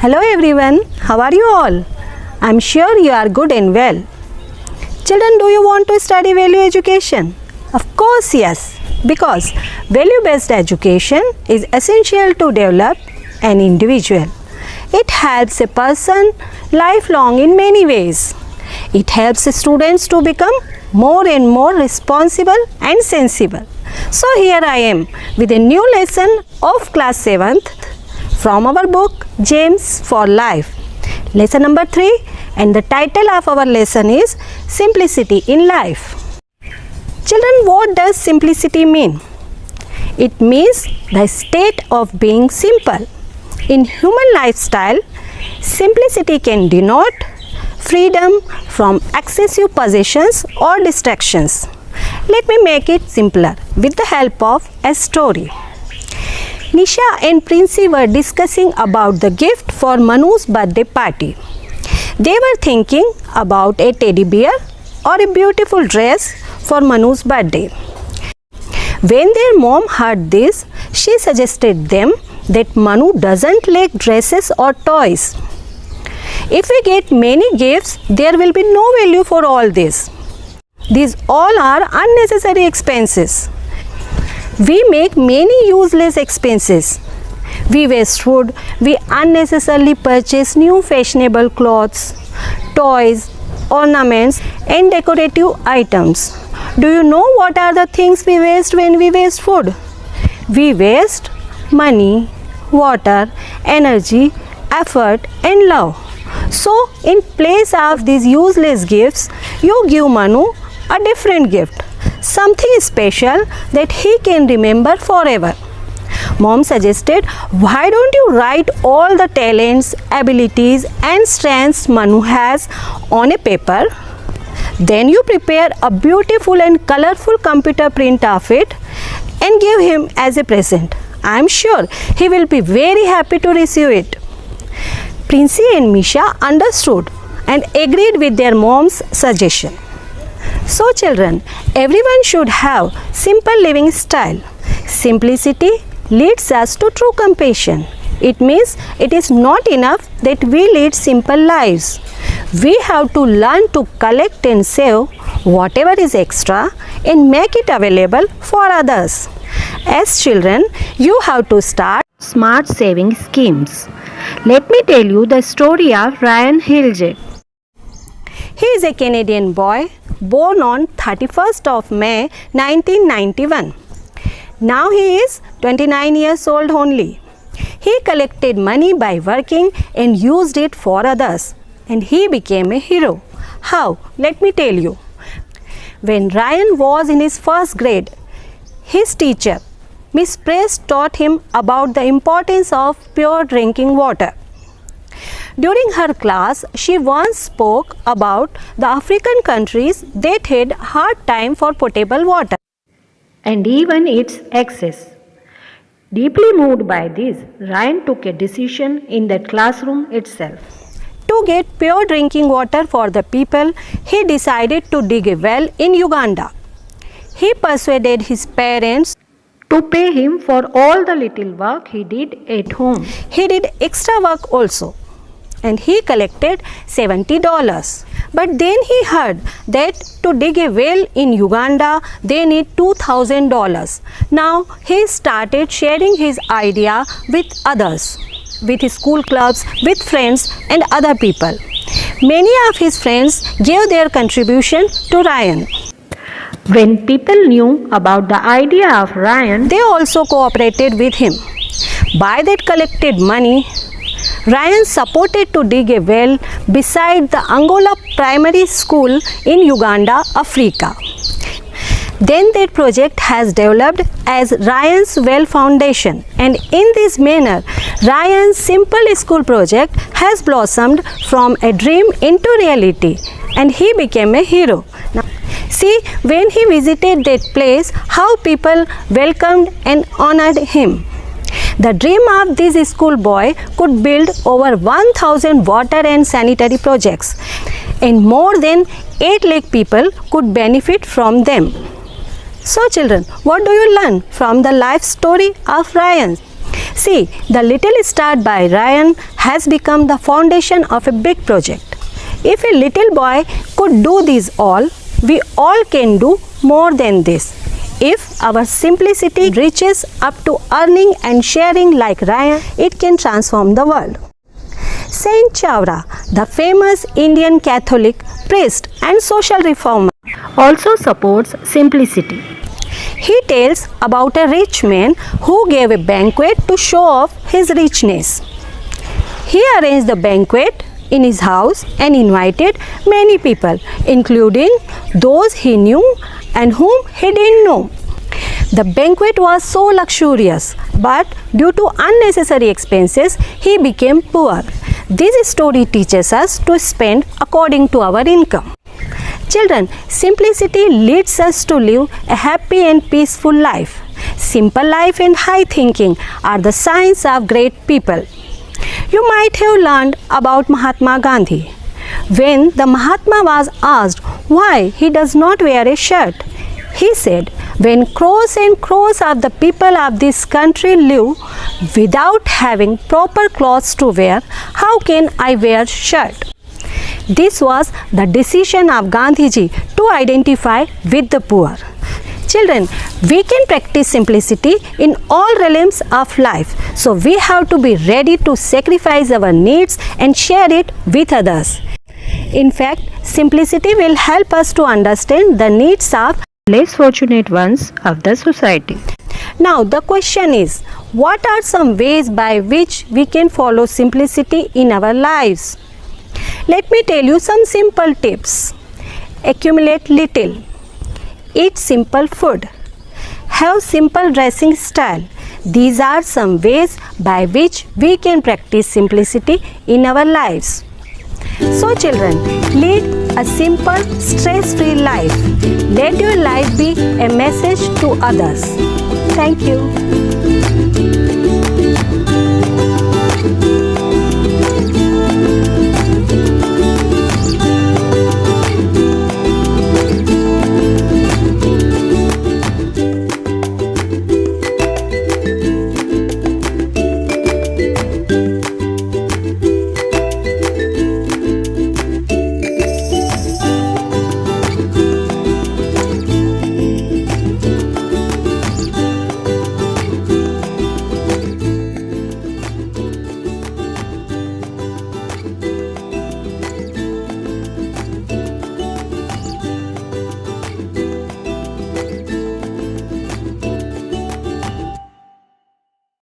Hello everyone, how are you all? I'm sure you are good and well. Children, do you want to study value education? Of course, yes, because value-based education is essential to develop an individual. It helps a person lifelong in many ways. It helps students to become more and more responsible and sensible. So here I am with a new lesson of class 7th from our book Gems for Life. Lesson number 3, and the title of our lesson is Simplicity in Life. Children, what does simplicity mean? It means the state of being simple. In human lifestyle, simplicity can denote freedom from excessive possessions or distractions. Let me make it simpler with the help of a story. Nisha and Princey were discussing about the gift for Manu's birthday party. They were thinking about a teddy bear or a beautiful dress for Manu's birthday. When their mom heard this, she suggested them that Manu doesn't like dresses or toys. If we get many gifts, there will be no value for all this. These all are unnecessary expenses. We make many useless expenses. We waste food, we unnecessarily purchase new fashionable clothes, toys, ornaments and decorative items. Do you know what are the things we waste when we waste food? We waste money, water, energy, effort and love. So, in place of these useless gifts, you give Manu a different gift, something special that he can remember forever. Mom suggested, why don't you write all the talents, abilities and strengths Manu has on a paper? Then you prepare a beautiful and colorful computer print of it and give him as a present. I am sure he will be very happy to receive it. Princey and Misha understood and agreed with their mom's suggestion. So children, everyone should have simple living style. Simplicity leads us to true compassion. It means it is not enough that we lead simple lives. We have to learn to collect and save whatever is extra and make it available for others. As children, you have to start smart saving schemes. Let me tell you the story of Ryan Hilge. He is a Canadian boy born on 31st of May 1991. Now he is 29 years old only. He collected money by working and used it for others, and he became a hero. How? Let me tell you. When Ryan was in his first grade, his teacher, Miss Press, taught him about the importance of pure drinking water. During her class, she once spoke about the African countries that had hard time for potable water and even its access. Deeply moved by this, Ryan took a decision in that classroom itself. To get pure drinking water for the people, he decided to dig a well in Uganda. He persuaded his parents to pay him for all the little work he did at home. He did extra work also, and he collected $70. But then he heard that to dig a well in Uganda, they need $2,000. Now he started sharing his idea with others, with his school clubs, with friends and other people. Many of his friends gave their contribution to Ryan. When people knew about the idea of Ryan, they also cooperated with him. By that collected money, Ryan supported to dig a well beside the Angola Primary School in Uganda, Africa. Then that project has developed as Ryan's Well Foundation, and in this manner, Ryan's simple school project has blossomed from a dream into reality, and he became a hero. Now, see, when he visited that place, how people welcomed and honored him. The dream of this schoolboy could build over 1,000 water and sanitary projects, and more than 8 lakh people could benefit from them. So children, what do you learn from the life story of Ryan? See, the little start by Ryan has become the foundation of a big project. If a little boy could do this all, we all can do more than this. If our simplicity reaches up to earning and sharing like Ryan, it can transform the world. Saint Chawra, the famous Indian Catholic priest and social reformer, also supports simplicity. He tells about a rich man who gave a banquet to show off his richness. He arranged the banquet in his house and invited many people, including those he knew and whom he didn't know. The banquet was so luxurious, but due to unnecessary expenses, he became poor. This story teaches us to spend according to our income. Children, simplicity leads us to live a happy and peaceful life. Simple life and high thinking are the signs of great people. You might have learned about Mahatma Gandhi. When the Mahatma was asked why he does not wear a shirt, he said, "When crores and crores of the people of this country live without having proper clothes to wear, how can I wear shirt?" This was the decision of Gandhiji to identify with the poor. Children, we can practice simplicity in all realms of life. So we have to be ready to sacrifice our needs and share it with others. In fact, simplicity will help us to understand the needs of less fortunate ones of the society. Now the question is, what are some ways by which we can follow simplicity in our lives? Let me tell you some simple tips. Accumulate little. Eat simple food. Have simple dressing style. These are some ways by which we can practice simplicity in our lives. So children, lead a simple, stress-free life. Let your life be a message to others. Thank you.